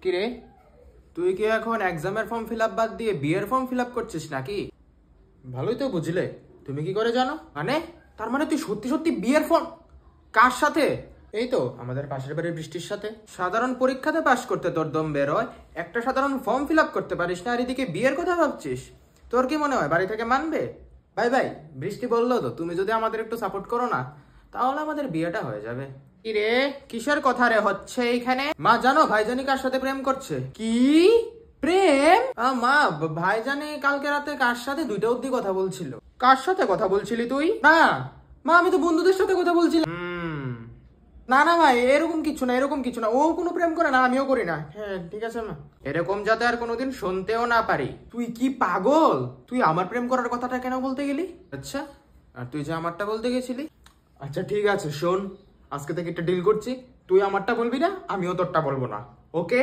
কিরে, তুই কি এখন এক্সামের ফর্ম ফিল আপ বাদ দিয়ে বিয়ের ফর্ম ফিল আপ করছিস নাকি? ভালোই তো বুঝলে, তুমি কি করে জানো? মানে তার মানে তুই সত্যি সত্যি বিয়ের ফর্ম? কার সাথে? এই তো আমাদের পাশের বাড়ির বৃষ্টির সাথে। সাধারণ পরীক্ষাতে পাশ করতে তোর দম বের হয়, একটা সাধারণ ফর্ম ফিল আপ করতে পারিস না, আর এদিকে বিয়ের কথা ভাবছিস? তোর কি মনে হয় বাড়ি থেকে মানবে? ভাই ভাই, বৃষ্টি বললো তো তুমি যদি আমাদের একটু সাপোর্ট করো না, তাহলে আমাদের বিয়েটা হয়ে যাবে। কি রে, কিসের কথা রে হচ্ছে এইখানে? মা জানো ভাইজানি কার সাথে প্রেম করছে? কি প্রেম? মা, ভাইজানি কালকে রাতে কার সাথে 2টা অবধি কথা বলছিল। কার সাথে কথা বলছিলি তুই? না মা, আমি তো বন্ধুদের সাথে কথা বলছিলাম। না না ভাই, এরকম কিছু না, এরকম কিছু না, ও কোনো প্রেম করে না, আমিও করি না। হ্যাঁ ঠিক আছে মা, এরকম যাতে আর কোনোদিন শুনতেও না পারি। তুই কি পাগল? তুই আমার প্রেম করার কথাটা কেন বলতে গেলি? আচ্ছা, আর তুই যে আমারটা বলতে গেছিলি? আচ্ছা ঠিক আছে, শোন, আজকে থেকে একটা ডিল করছি, তুই আমারটা বলবি না, আমিও তোরটা বলবো না, ওকে?